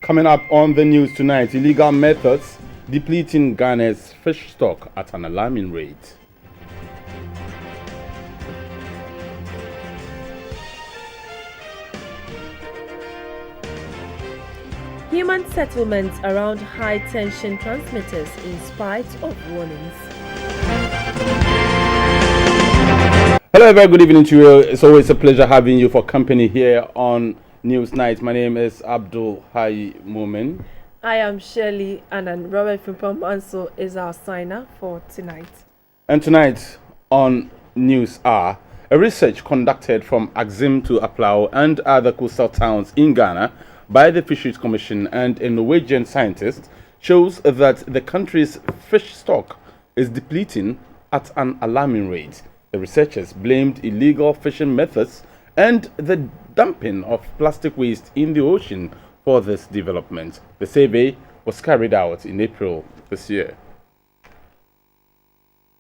Coming up on the news tonight, illegal methods depleting Ghana's fish stock at an alarming rate. Human settlements around high-tension transmitters in spite of warnings. Hello, very good evening to you. It's always a pleasure having you for company here on News Night. My name is Abdul Hai Momin. I am Shirley, and Robert Fimpomanso is our signer for tonight. And tonight on News Hour, a research conducted from Axim to Aplau and other coastal towns in Ghana by the Fisheries Commission and a Norwegian scientist shows that the country's fish stock is depleting at an alarming rate. The researchers blamed illegal fishing methods and the dumping of plastic waste in the ocean for this development. The survey was carried out in April this year.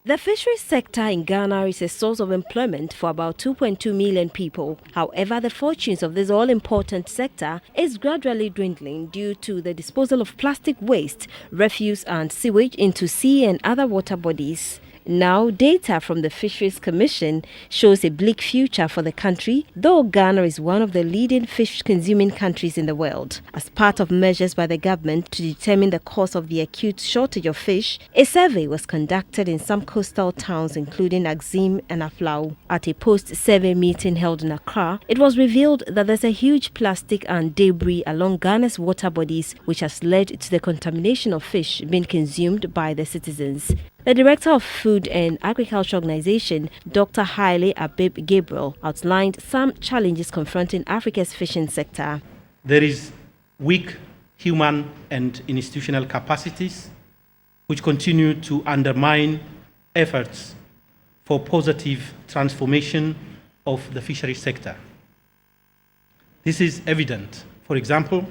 The fisheries sector in Ghana is a source of employment for about 2.2 million people. However, the fortunes of this all-important sector is gradually dwindling due to the disposal of plastic waste, refuse and sewage into sea and other water bodies. Now, data from the Fisheries Commission shows a bleak future for the country, though Ghana is one of the leading fish-consuming countries in the world. As part of measures by the government to determine the cause of the acute shortage of fish, a survey was conducted in some coastal towns including Axim and Aflao. At a post-survey meeting held in Accra, it was revealed that there's a huge plastic and debris along Ghana's water bodies, which has led to the contamination of fish being consumed by the citizens. The Director of Food and Agriculture Organization, Dr. Haile Abib Gabriel, outlined some challenges confronting Africa's fishing sector. There is weak human and institutional capacities which continue to undermine efforts for positive transformation of the fisheries sector. This is evident, for example,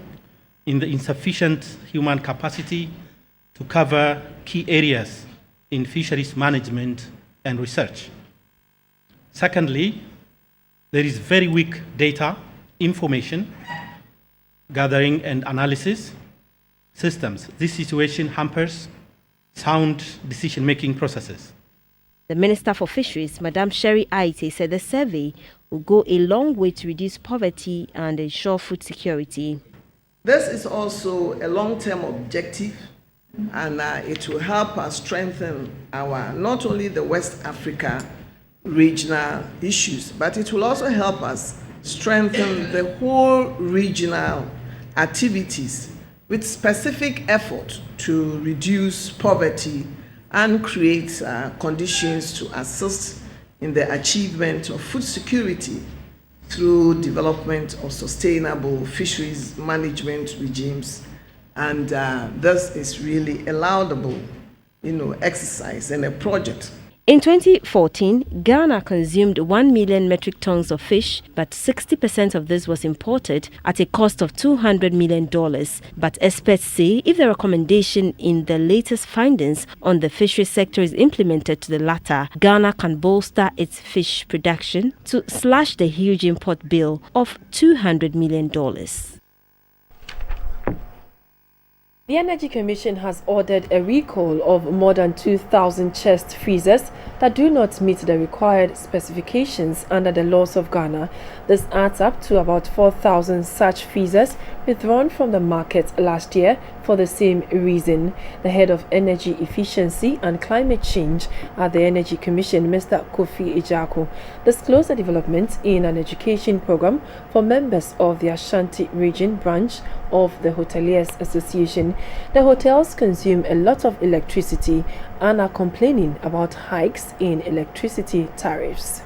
in the insufficient human capacity to cover key areas in fisheries management and research. Secondly, there is very weak data, information, gathering and analysis systems. This situation hampers sound decision-making processes. The Minister for Fisheries, Madam Sherry Aite, said the survey will go a long way to reduce poverty and ensure food security. This is also a long-term objective, and it will help us strengthen our, not only the West Africa regional issues, but it will also help us strengthen the whole regional activities with specific effort to reduce poverty and create conditions to assist in the achievement of food security through development of sustainable fisheries management regimes. And this is really a laudable, exercise and a project. In 2014, Ghana consumed 1 million metric tons of fish, but 60% of this was imported at a cost of $200 million. But experts say if the recommendation in the latest findings on the fisheries sector is implemented to the latter, Ghana can bolster its fish production to slash the huge import bill of $200 million. The Energy Commission has ordered a recall of more than 2,000 chest freezers that do not meet the required specifications under the laws of Ghana. This adds up to about 4,000 such freezers withdrawn from the market last year for the same reason. The head of Energy Efficiency and Climate Change at the Energy Commission, Mr. Kofi Ejaku, disclosed the development in an education program for members of the Ashanti Region branch of the Hoteliers Association. The hotels consume a lot of electricity and are complaining about hikes in electricity tariffs.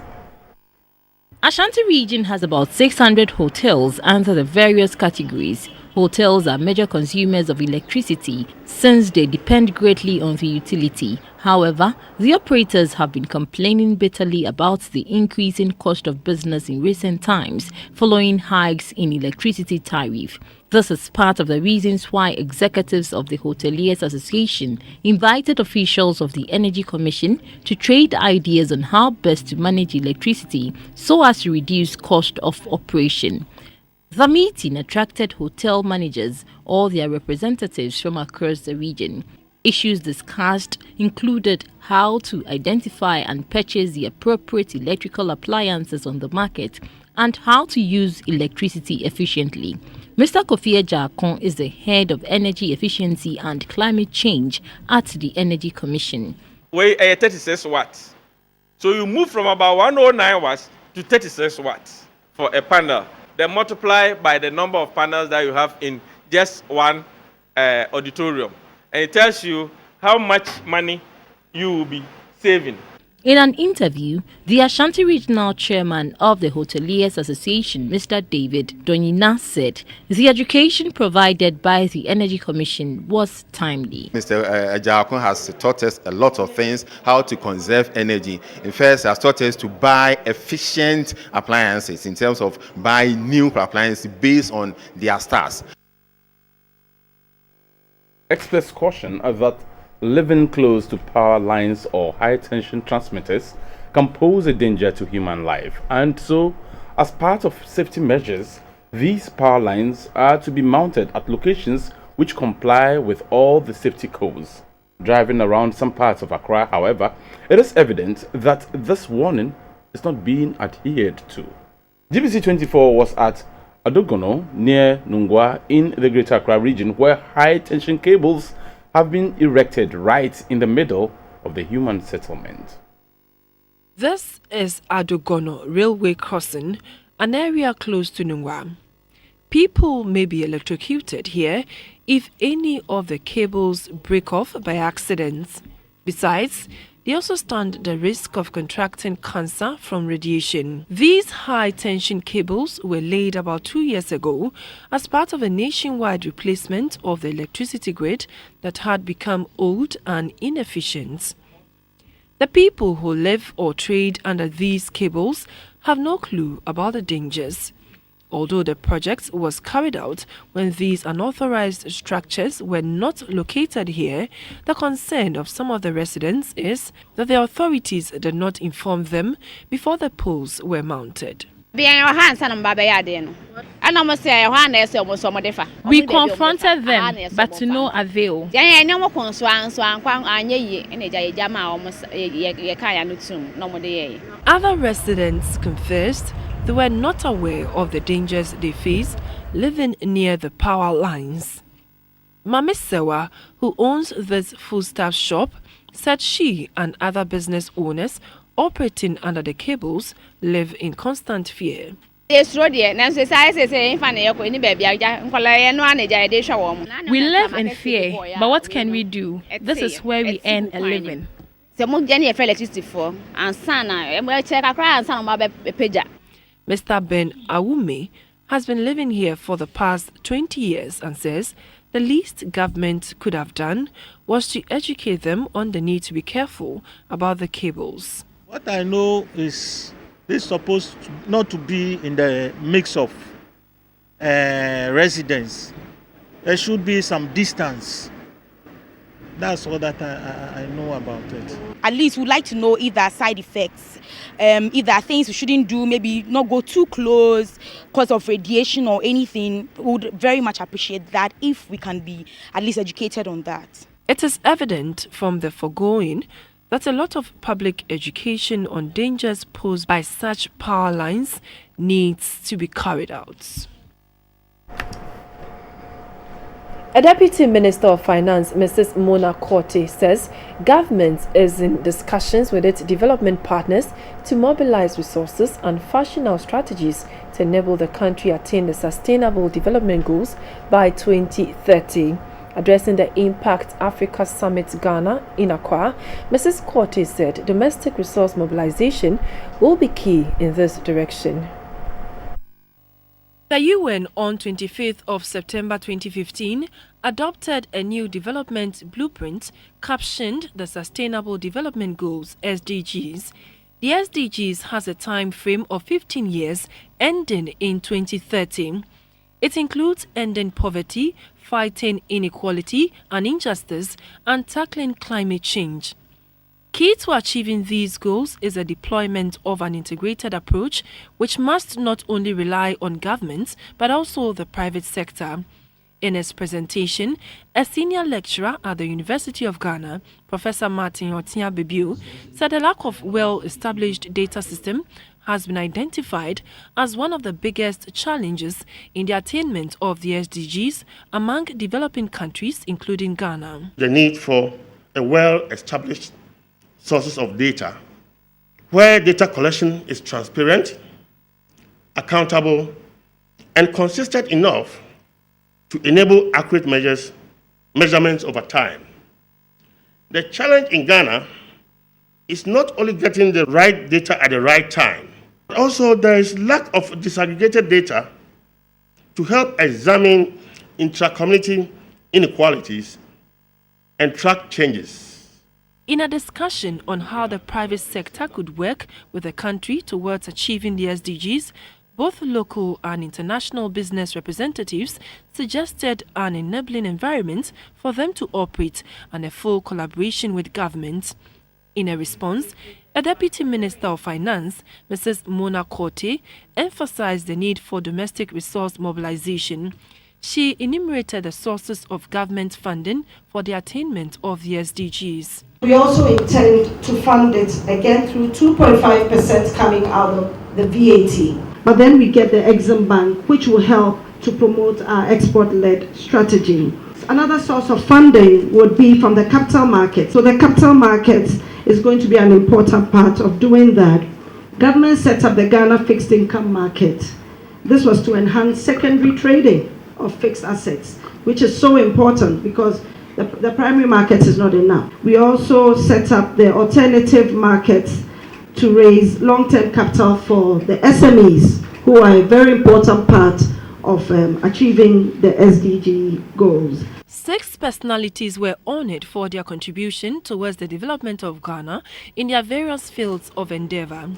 Ashanti region has about 600 hotels under the various categories. Hotels are major consumers of electricity since they depend greatly on the utility. However, the operators have been complaining bitterly about the increasing cost of business in recent times following hikes in electricity tariff. This is part of the reasons why executives of the Hoteliers Association invited officials of the Energy Commission to trade ideas on how best to manage electricity so as to reduce cost of operation. The meeting attracted hotel managers or their representatives from across the region. Issues discussed included how to identify and purchase the appropriate electrical appliances on the market and how to use electricity efficiently. Mr. Kofi Ejakon is the head of Energy Efficiency and Climate Change at the Energy Commission. We're 36 watts. So you move from about 109 watts to 36 watts for a panel. Then multiply by the number of panels that you have in just one auditorium. And it tells you how much money you will be saving. In an interview, the Ashanti Regional Chairman of the Hoteliers Association, Mr. David Donyina, said the education provided by the Energy Commission was timely. Mr. Ejakon has taught us a lot of things, how to conserve energy. In fact, he has taught us to buy efficient appliances in terms of buying new appliances based on their stars. Experts caution that living close to power lines or high-tension transmitters can pose a danger to human life, and so, as part of safety measures, these power lines are to be mounted at locations which comply with all the safety codes. Driving around some parts of Accra, however, it is evident that this warning is not being adhered to. GBC24 was at Adogono, near Nungwa, in the Greater Accra region, where high-tension cables have been erected right in the middle of the human settlement. This is Adogono Railway Crossing, an area close to Nungwa. People may be electrocuted here if any of the cables break off by accident. Besides, they also stand the risk of contracting cancer from radiation. These high-tension cables were laid about 2 years ago as part of a nationwide replacement of the electricity grid that had become old and inefficient. The people who live or trade under these cables have no clue about the dangers. Although the project was carried out when these unauthorized structures were not located here, the concern of some of the residents is that the authorities did not inform them before the poles were mounted. We confronted them, but to no avail. Other residents confessed they were not aware of the dangers they faced living near the power lines. Mame Sewa, who owns this foodstuff shop, said she and other business owners operating under the cables live in constant fear. We live in fear, but what can we do? This is where we earn a living. Mr. Ben Awume has been living here for the past 20 years and says the least government could have done was to educate them on the need to be careful about the cables. What I know is this is supposed not to be in the mix of residents. There should be some distance. That's all that I know about it. At least we'd like to know if there are side effects, if there are things we shouldn't do, maybe not go too close because of radiation or anything. We would very much appreciate that if we can be at least educated on that. It is evident from the foregoing that a lot of public education on dangers posed by such power lines needs to be carried out. A Deputy Minister of Finance, Mrs. Mona Korte, says government is in discussions with its development partners to mobilize resources and fashion out strategies to enable the country attain the Sustainable Development Goals by 2030. Addressing the Impact Africa Summit Ghana in Accra, Mrs. Korte said domestic resource mobilization will be key in this direction. The UN on 25th of September 2015 adopted a new development blueprint captioned the Sustainable Development Goals (SDGs). The SDGs has a time frame of 15 years ending in 2030. It includes ending poverty, fighting inequality and injustice, and tackling climate change. Key to achieving these goals is the deployment of an integrated approach which must not only rely on governments but also the private sector. In his presentation, a senior lecturer at the University of Ghana, Professor Martin Otia Bebiu, said a lack of well-established data system has been identified as one of the biggest challenges in the attainment of the SDGs among developing countries, including Ghana. The need for a well-established sources of data, where data collection is transparent, accountable, and consistent enough to enable accurate measurements over time. The challenge in Ghana is not only getting the right data at the right time, but also there is lack of disaggregated data to help examine intra-community inequalities and track changes. In a discussion on how the private sector could work with the country towards achieving the SDGs, both local and international business representatives suggested an enabling environment for them to operate and a full collaboration with government. In a response, a Deputy Minister of Finance, Mrs. Mona Korte, emphasized the need for domestic resource mobilization. She enumerated the sources of government funding for the attainment of the SDGs. We also intend to fund it again through 2.5% coming out of the VAT. But then we get the Exim Bank, which will help to promote our export-led strategy. Another source of funding would be from the capital market. So the capital market is going to be an important part of doing that. Government set up the Ghana fixed income market. This was to enhance secondary trading of fixed assets, which is so important because the primary market is not enough. We also set up the alternative markets to raise long-term capital for the SMEs, who are a very important part of achieving the SDG goals. 6 personalities were honored for their contribution towards the development of Ghana in their various fields of endeavor.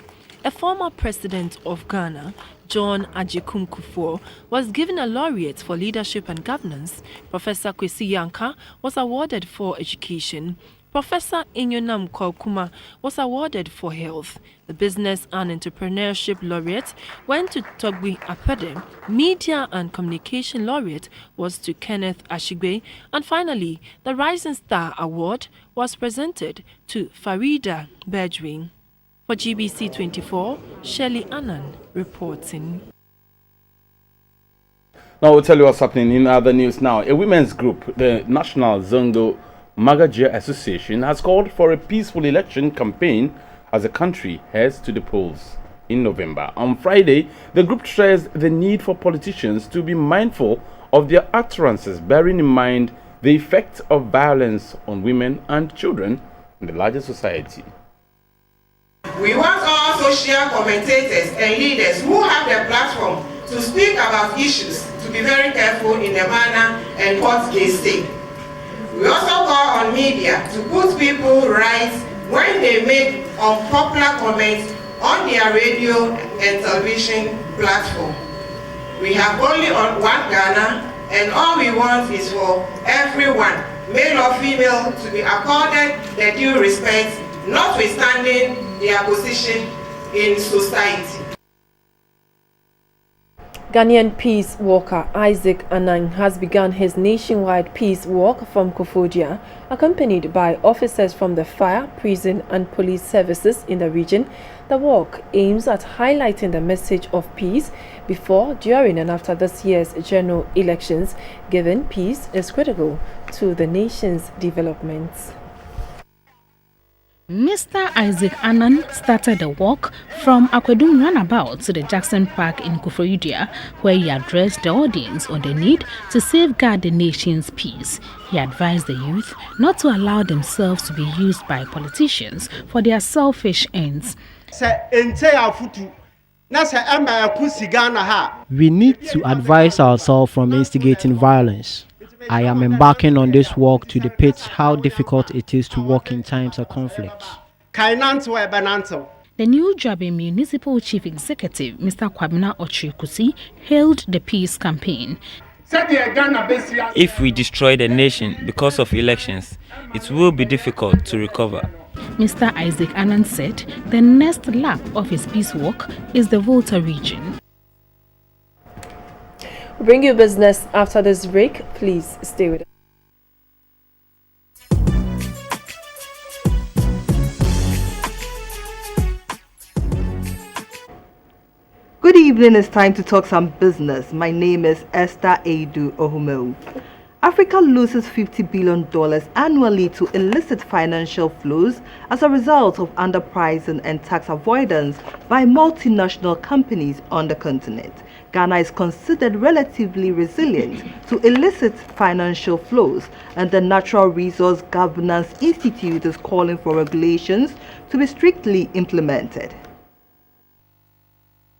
A former president of Ghana, John Agyekum Kufuor, was given a laureate for leadership and governance. Professor Kwesi Yanka was awarded for education. Professor Inyonam Kwakuma was awarded for health. The business and entrepreneurship laureate went to Togbi Apede. Media and communication laureate was to Kenneth Ashigbe. And finally, the Rising Star Award was presented to Farida Bedouin. For GBC24, Shelley Annan reporting. Now we'll tell you what's happening in other news now. A women's group, the National Zongo Magajia Association, has called for a peaceful election campaign as the country heads to the polls in November. On Friday, the group stressed the need for politicians to be mindful of their utterances, bearing in mind the effect of violence on women and children in the larger society. We want all social commentators and leaders who have the platform to speak about issues to be very careful in the manner and what they say. We also call on media to put people right when they make unpopular comments on their radio and television platform. We have only one Ghana, and all we want is for everyone, male or female, to be accorded the due respect, notwithstanding their position in society. Ghanaian peace walker Isaac Anang has begun his nationwide peace walk from Kofodia, accompanied by officers from the fire, prison and police services in the region. The walk aims at highlighting the message of peace before, during and after this year's general elections, given peace is critical to the nation's development. Mr. Isaac Annan started the walk from Akwadum Runabout to the Jackson Park in Koforidua, where he addressed the audience on the need to safeguard the nation's peace. He advised the youth not to allow themselves to be used by politicians for their selfish ends. We need to advise ourselves from instigating violence. I am embarking on this walk to depict how difficult it is to walk in times of conflict. The new Jabe Municipal Chief Executive, Mr. Kwabena Ochikusi, hailed the peace campaign. If we destroy the nation because of elections, it will be difficult to recover. Mr. Isaac Annan said the next lap of his peace walk is the Volta region. We'll bring you business after this break. Please stay with us. Good evening, it's time to talk some business. My name is Esther Edu Ohumeu. Africa loses $50 billion annually to illicit financial flows as a result of underpricing and tax avoidance by multinational companies on the continent. Ghana is considered relatively resilient to illicit financial flows, and the Natural Resource Governance Institute is calling for regulations to be strictly implemented.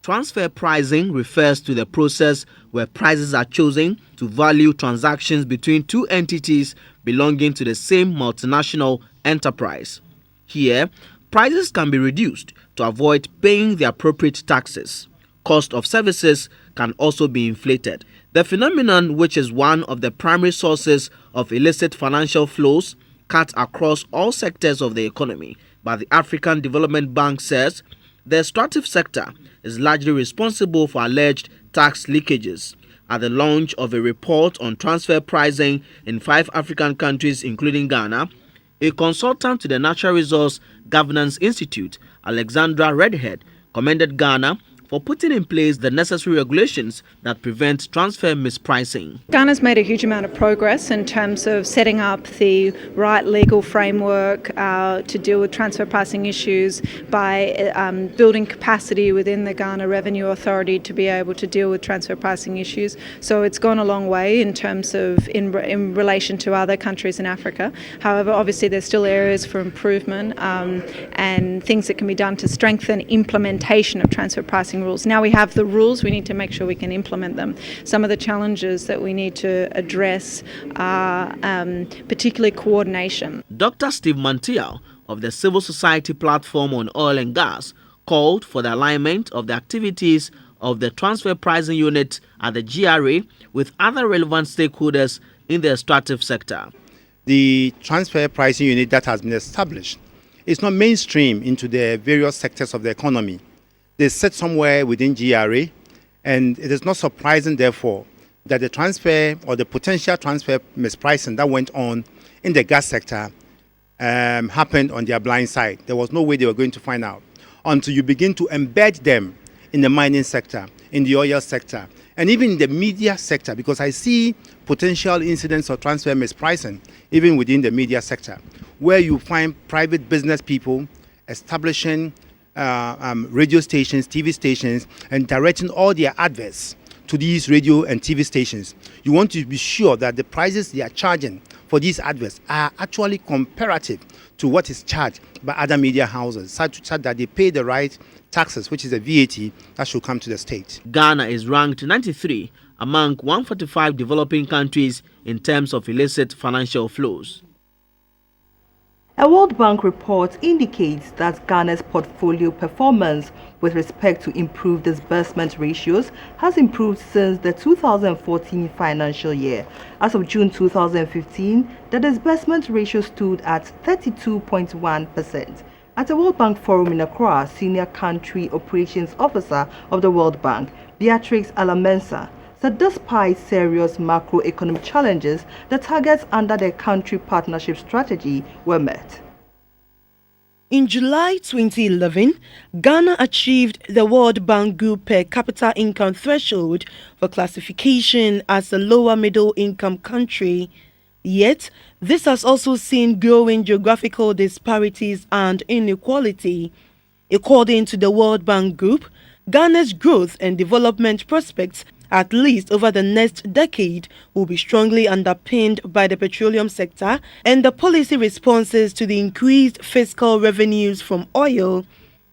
Transfer pricing refers to the process where prices are chosen to value transactions between two entities belonging to the same multinational enterprise. Here, prices can be reduced to avoid paying the appropriate taxes. Cost of services can also be inflated. The phenomenon, which is one of the primary sources of illicit financial flows, cuts across all sectors of the economy. But the African Development Bank says the extractive sector is largely responsible for alleged tax leakages. At the launch of a report on transfer pricing in 5 African countries, including Ghana, a consultant to the Natural Resource Governance Institute, Alexandra Redhead, commended Ghana for putting in place the necessary regulations that prevent transfer mispricing. Ghana's made a huge amount of progress in terms of setting up the right legal framework to deal with transfer pricing issues by building capacity within the Ghana Revenue Authority to be able to deal with transfer pricing issues. So it's gone a long way in terms of in relation to other countries in Africa. However, obviously there's still areas for improvement and things that can be done to strengthen implementation of transfer pricing rules. Now we have the rules, we need to make sure we can implement them. Some of the challenges that we need to address are particularly coordination. Dr. Steve Mantial of the Civil Society Platform on Oil and Gas called for the alignment of the activities of the transfer pricing unit at the GRA with other relevant stakeholders in the extractive sector. The transfer pricing unit that has been established is not mainstream into the various sectors of the economy. They sit somewhere within GRA, and it is not surprising, therefore, that the transfer or the potential transfer mispricing that went on in the gas sector happened on their blind side. There was no way they were going to find out until you begin to embed them in the mining sector, in the oil sector, and even in the media sector, because I see potential incidents of transfer mispricing even within the media sector, where you find private business people establishing radio stations, TV stations, and directing all their adverts to these radio and TV stations. You want to be sure that the prices they are charging for these adverts are actually comparative to what is charged by other media houses, such that they pay the right taxes, which is the VAT that should come to the state. Ghana is ranked 93 among 145 developing countries in terms of illicit financial flows. A World Bank report indicates that Ghana's portfolio performance with respect to improved disbursement ratios has improved since the 2014 financial year. As of June 2015, the disbursement ratio stood at 32.1%. At a World Bank forum in Accra, Senior Country Operations Officer of the World Bank, Beatrix Alamensa, said despite serious macroeconomic challenges, the targets under the country partnership strategy were met. In July 2011, Ghana achieved the World Bank Group per capita income threshold for classification as a lower middle income country. Yet, this has also seen growing geographical disparities and inequality. According to the World Bank Group, Ghana's growth and development prospects, at least over the next decade, will be strongly underpinned by the petroleum sector and the policy responses to the increased fiscal revenues from oil.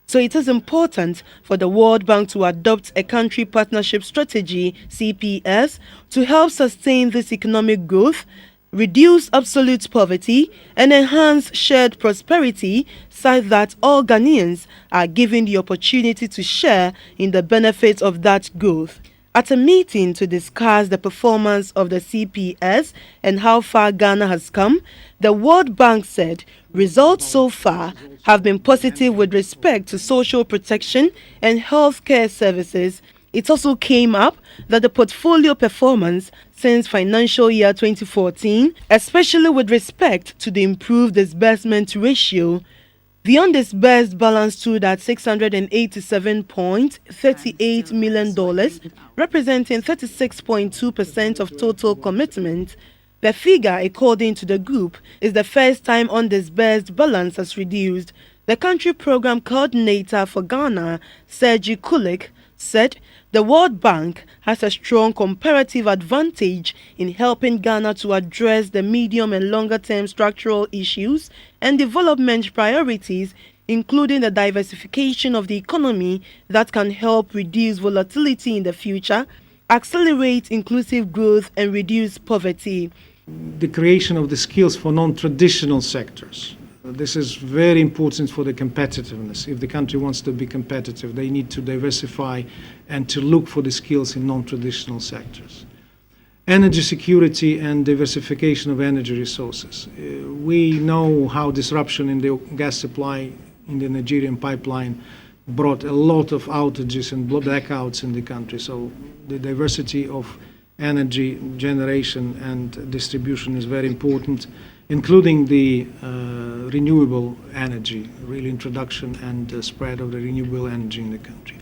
So it is important for the World Bank to adopt a country partnership strategy, CPS, to help sustain this economic growth, reduce absolute poverty, and enhance shared prosperity, such that all Ghanaians are given the opportunity to share in the benefits of that growth. At a meeting to discuss the performance of the CPS and how far Ghana has come, the World Bank said results so far have been positive with respect to social protection and healthcare services. It also came up that the portfolio performance since financial year 2014, especially with respect to the improved disbursement ratio, the undisbursed balance stood at $687.38 million, representing 36.2% of total commitment. The figure, according to the group, is the first time undisbursed balance has reduced. The country program coordinator for Ghana, Sergi Kulik, said the World Bank has a strong comparative advantage in helping Ghana to address the medium and longer-term structural issues and development priorities, including the diversification of the economy that can help reduce volatility in the future, accelerate inclusive growth and reduce poverty. The creation of the skills for non-traditional sectors. This is very important for the competitiveness. If the country wants to be competitive, they need to diversify and to look for the skills in non-traditional sectors. Energy security and diversification of energy resources. We know how disruption in the gas supply in the Nigerian pipeline brought a lot of outages and blackouts in the country. So the diversity of energy generation and distribution is very important, including the renewable energy, real introduction and spread of the renewable energy in the country.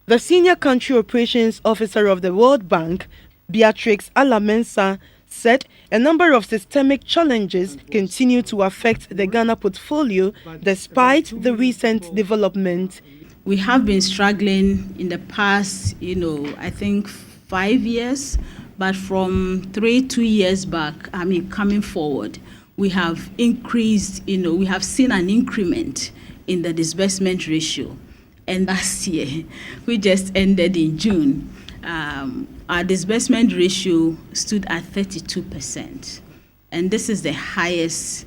The senior country operations officer of the World Bank, Beatrix Alamensa, said a number of systemic challenges continue to affect the Ghana portfolio despite the recent development. We have been struggling in the past, I think 5 years, but from 2 years back, coming forward, we have increased, we have seen an increment in the disbursement ratio. And last year, we just ended in June, our disbursement ratio stood at 32%. And this is the highest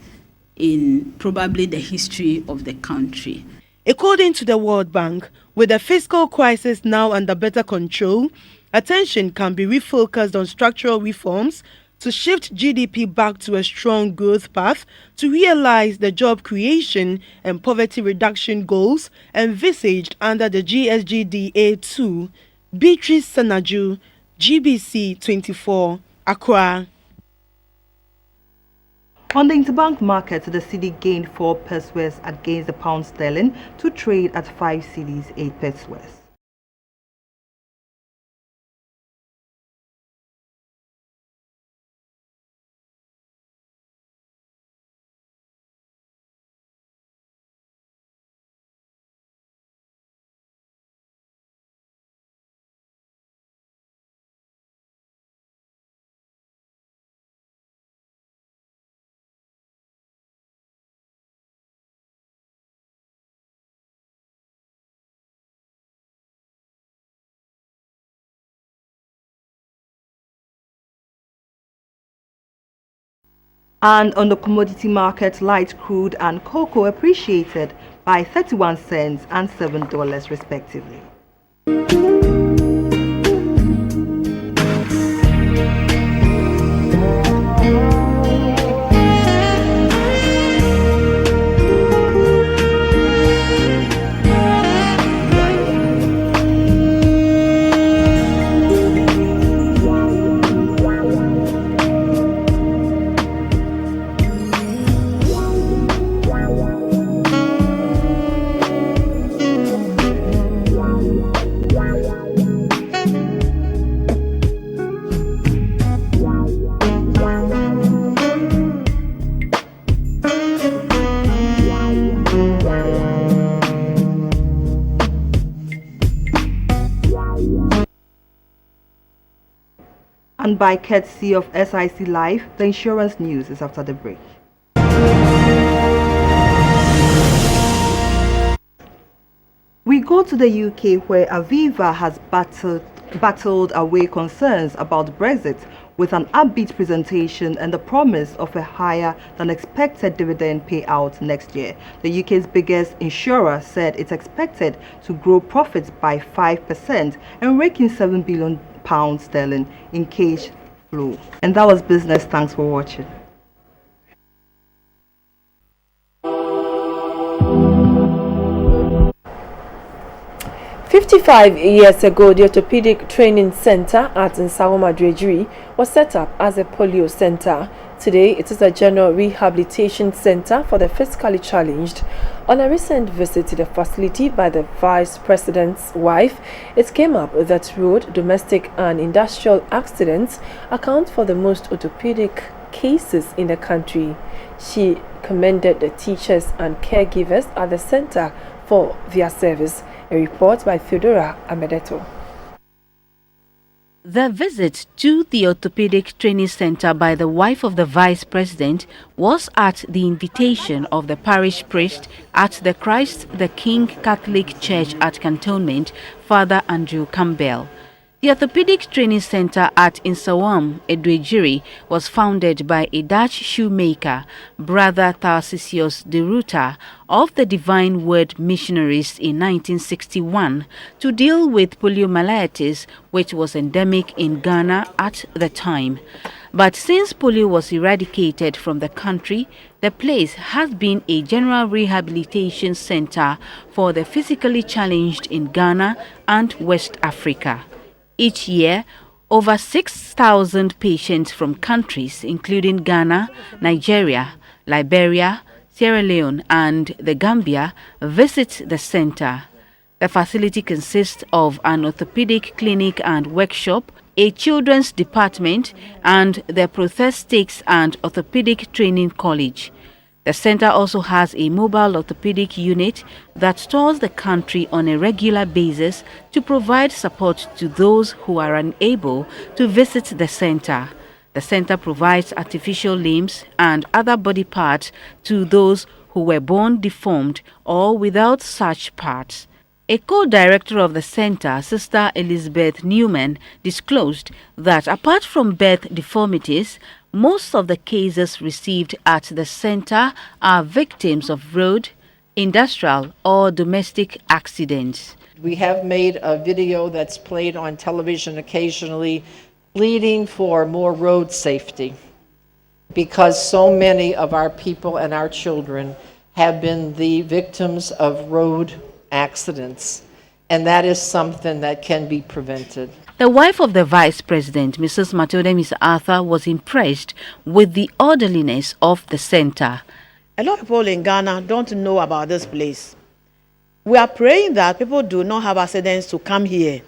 in probably the history of the country. According to the World Bank, with the fiscal crisis now under better control, attention can be refocused on structural reforms to shift GDP back to a strong growth path to realize the job creation and poverty reduction goals envisaged under the GSGDA2. Beatrice Sanaju, GBC24, Accra. On the interbank market, the cedi gained 4 pesos against the pound sterling to trade at 5 cedis 8 pesos. And on the commodity market, light crude and cocoa appreciated by 31 cents and $7 respectively. And by courtesy of SIC Live, the insurance news is after the break. We go to the UK, where Aviva has battled away concerns about Brexit with an upbeat presentation and the promise of a higher than expected dividend payout next year. The UK's biggest insurer said it's expected to grow profits by 5% and rake in £7 billion pounds sterling in cash flow. And that was business. Thanks for watching. "55 years ago, the Orthopedic Training Center at Nsawam Adrejiri was set up as a polio center. Today, it is a general rehabilitation center for the physically challenged. On a recent visit to the facility by the Vice President's wife, it came up that road, domestic and industrial accidents account for the most orthopedic cases in the country. She commended the teachers and caregivers at the center for their service. A report by Theodora Amedeto. The visit to the Orthopedic Training Center by the wife of the Vice President was at the invitation of the parish priest at the Christ the King Catholic Church at Cantonment, Father Andrew Campbell. The Orthopedic Training Center at Nsawam Adrejiri was founded by a Dutch shoemaker, Brother Tarcisius de Ruta, of the Divine Word Missionaries in 1961 to deal with poliomyelitis, which was endemic in Ghana at the time. But since polio was eradicated from the country, the place has been a general rehabilitation center for the physically challenged in Ghana and West Africa. Each year, over 6,000 patients from countries including Ghana, Nigeria, Liberia, Sierra Leone and the Gambia visit the center. The facility consists of an orthopedic clinic and workshop, a children's department, and the Prosthetics and Orthopedic Training College. The center also has a mobile orthopedic unit that tours the country on a regular basis to provide support to those who are unable to visit the center. The center provides artificial limbs and other body parts to those who were born deformed or without such parts. A co-director of the center, Sister Elizabeth Newman, disclosed that apart from birth deformities, most of the cases received at the center are victims of road, industrial or domestic accidents. We have made a video that's played on television occasionally, pleading for more road safety, because so many of our people and our children have been the victims of road accidents, and that is something that can be prevented. The wife of the Vice President, Mrs. Matilda Miss Arthur, was impressed with the orderliness of the center. A lot of people in Ghana don't know about this place. We are praying that people do not have accidents to come here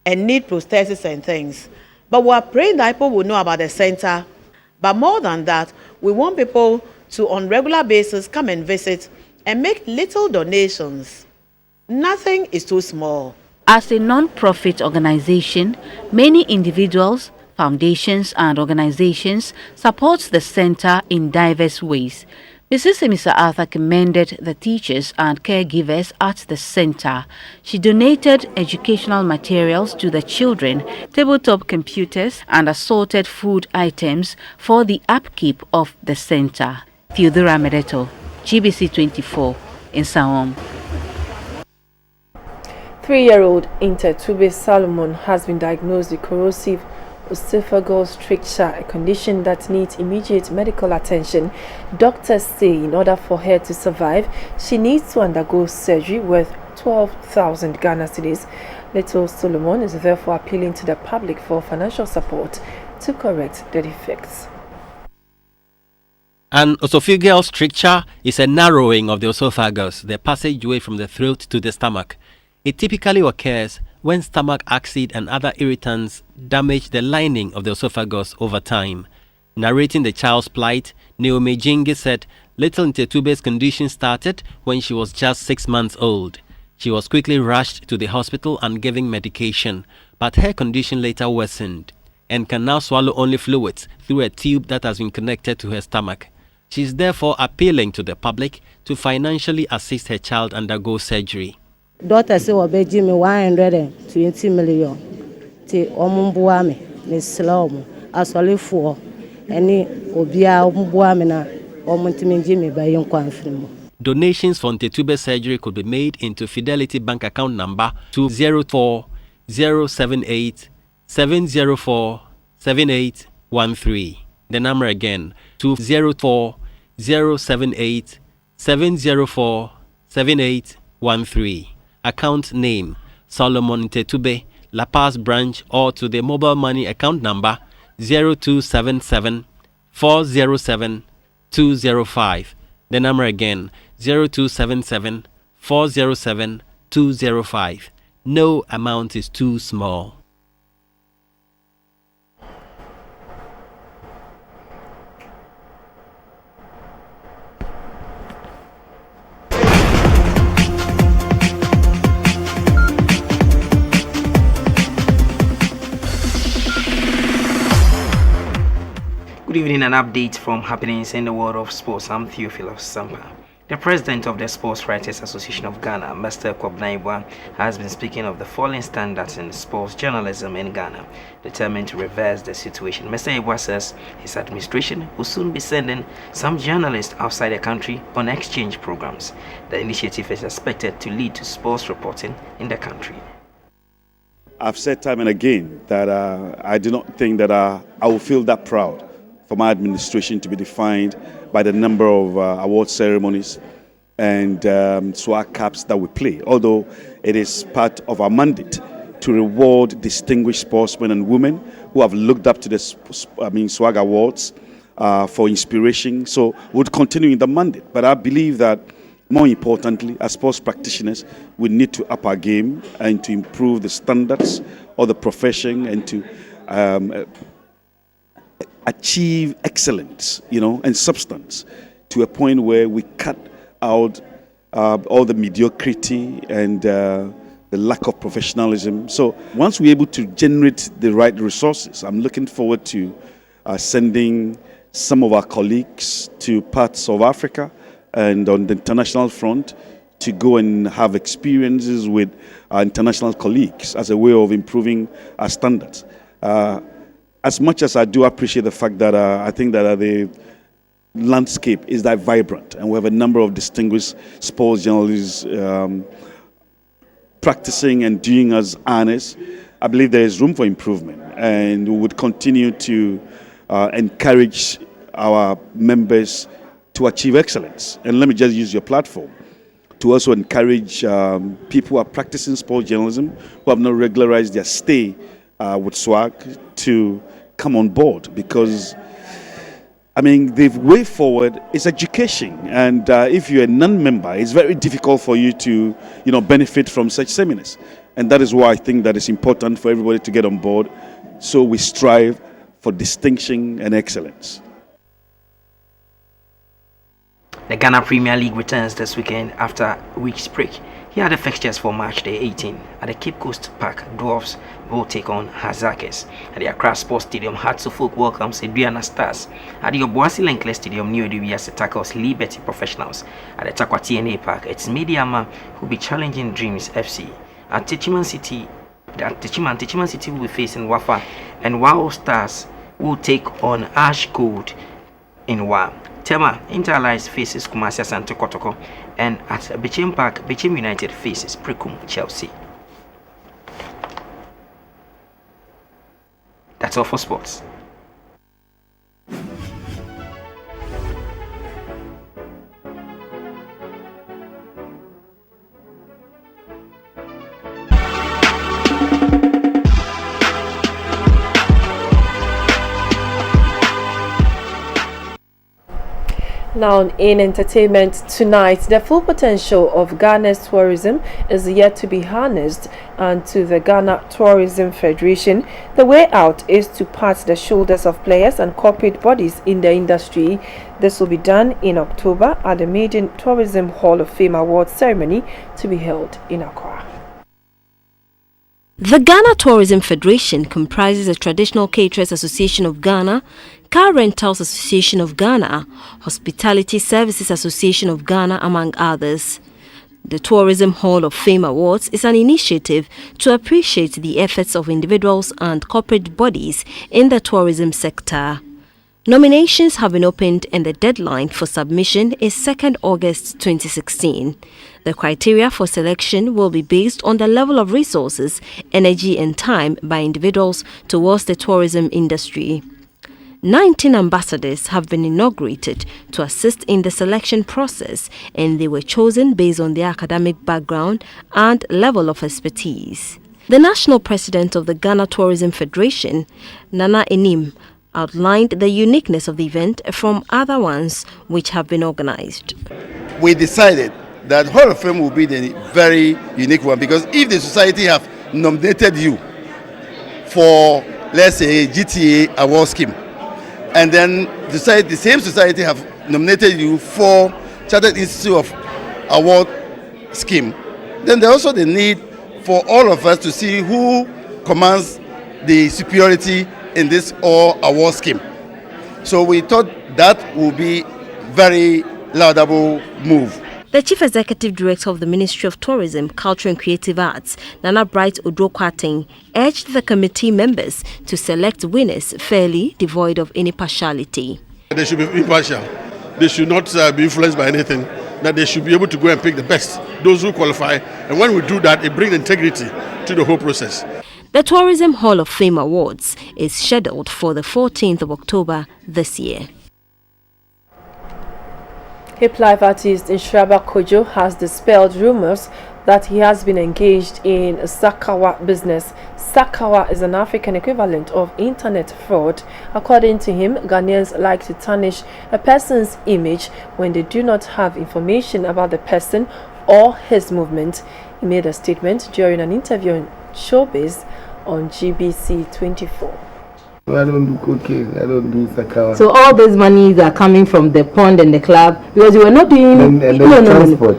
and need prosthesis and things. But we are praying that people will know about the center. But more than that, we want people to, on regular basis, come and visit and make little donations. Nothing is too small. As a non-profit organization, many individuals, foundations and organizations support the center in diverse ways. Mrs. Emisa Arthur commended the teachers and caregivers at the center. She donated educational materials to the children, tabletop computers and assorted food items for the upkeep of the center. Theodora Amedeto, GBC24 in Nsawam. 3-year-old Intertube Solomon has been diagnosed with corrosive esophageal stricture, a condition that needs immediate medical attention. Doctors say in order for her to survive, she needs to undergo surgery worth 12,000 Ghana cedis. Little Solomon is therefore appealing to the public for financial support to correct the defects. An esophageal stricture is a narrowing of the esophagus, the passageway from the throat to the stomach. It typically occurs when stomach acid and other irritants damage the lining of the esophagus over time. Narrating the child's plight, Naomi Jingi said little Ntetube's condition started when she was just 6 months old. She was quickly rushed to the hospital and given medication, but her condition later worsened and can now swallow only fluids through a tube that has been connected to her stomach. She is therefore appealing to the public to financially assist her child undergo surgery. Daughter say obeji me 120 million. Ti omumbuwa me Islam asolefo eni obia omumbuwa me na omuntimi me bayin kwanfirimo. Donations for Ntetube surgery could be made into Fidelity Bank account number 204 078 704 7813. The number again, 204 078 704 7813. Account name Solomon Tetube, La Paz branch, or to the mobile money account number 0277 407 205. The number again, 0277 407 205. No amount is too small. Good evening, an update from happenings in the world of sports. I'm Theophilus Sampa. The president of the Sports Writers Association of Ghana, Mr. Kwabnaibwa, has been speaking of the falling standards in sports journalism in Ghana, determined to reverse the situation. Mr. Ibwa says his administration will soon be sending some journalists outside the country on exchange programs. The initiative is expected to lead to sports reporting in the country. I've said time and again that I do not think that I will feel that proud for my administration to be defined by the number of award ceremonies and swag caps that we play, although it is part of our mandate to reward distinguished sportsmen and women who have looked up to the swag awards for inspiration. So we'll continue in the mandate. But I believe that more importantly, as sports practitioners, we need to up our game and to improve the standards of the profession and to achieve excellence, and substance to a point where we cut out all the mediocrity and the lack of professionalism. So once we're able to generate the right resources, I'm looking forward to sending some of our colleagues to parts of Africa and on the international front to go and have experiences with our international colleagues as a way of improving our standards. As much as I do appreciate the fact that I think that the landscape is that vibrant and we have a number of distinguished sports journalists practicing and doing us honest, I believe there is room for improvement, and we would continue to encourage our members to achieve excellence. And let me just use your platform to also encourage people who are practicing sports journalism who have not regularized their stay with SWAG to come on board, because the way forward is education, and if you're a non-member, it's very difficult for you to benefit from such seminars, and that is why I think that it's important for everybody to get on board, so we strive for distinction and excellence. The Ghana Premier League returns this weekend after a week's break. Here are the fixtures for March Day 18. At the Cape Coast Park, Dwarfs will take on Hazakis. At the Accra Sports Stadium, Hearts of Folk welcomes Aduana Stars. At the Obuasi Lenkle Stadium, New Ediwiase tackles Liberty Professionals. At the Takwa TNA Park, it's Mediama who will be challenging Dreams FC. At Techiman City, Techiman City will be facing Wafa, and Wow Stars will take on Ash Gold in Wa. Tema Interallies faces Kumasi Asante Kotoko, and at Bechem Park, Bechem United faces Precum Chelsea. That's all for sports. Now, in entertainment tonight, the full potential of Ghana's tourism is yet to be harnessed, and to the Ghana Tourism Federation, the way out is to pat the shoulders of players and corporate bodies in the industry. This will be done in October at the Maiden Tourism Hall of Fame Awards ceremony to be held in Accra. The Ghana Tourism Federation comprises the Traditional Caterers Association of Ghana, Car Rentals Association of Ghana, Hospitality Services Association of Ghana, among others. The Tourism Hall of Fame Awards is an initiative to appreciate the efforts of individuals and corporate bodies in the tourism sector. Nominations have been opened and the deadline for submission is 2nd August 2016. The criteria for selection will be based on the level of resources, energy and time by individuals towards the tourism industry. 19 ambassadors have been inaugurated to assist in the selection process, and they were chosen based on their academic background and level of expertise. The national president of the Ghana Tourism Federation, Nana Enim, outlined the uniqueness of the event from other ones which have been organized. We decided that Hall of Fame will be the very unique one, because if the society have nominated you for, let's say, GTA award scheme, and then the same society have nominated you for Chartered Institute of Award scheme, then there's also the need for all of us to see who commands the superiority in this award scheme. So we thought that would be very laudable move. The Chief Executive Director of the Ministry of Tourism, Culture and Creative Arts, Nana Bright Odrokwating, urged the committee members to select winners fairly, devoid of any partiality. They should be impartial. They should not be influenced by anything. That they should be able to go and pick the best, those who qualify. And when we do that, it brings integrity to the whole process. The Tourism Hall of Fame Awards is scheduled for the 14th of October this year. Hip life artist Inshiraba Kojo has dispelled rumors that he has been engaged in Sakawa business. Sakawa is an African equivalent of internet fraud. According to him, Ghanaians like to tarnish a person's image when they do not have information about the person or his movement. He made a statement during an interview on Showbiz on GBC24. I don't do cocaine, I don't do Sakawa. So all these monies are coming from the pond and the club, because you were not doing transport.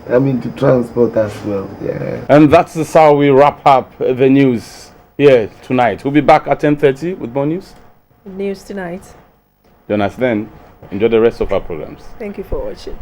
I mean to transport as well. Yeah. And that's how we wrap up the news here tonight. We'll be back at 10:30 with more news. News tonight. Join us then. Enjoy the rest of our programs. Thank you for watching.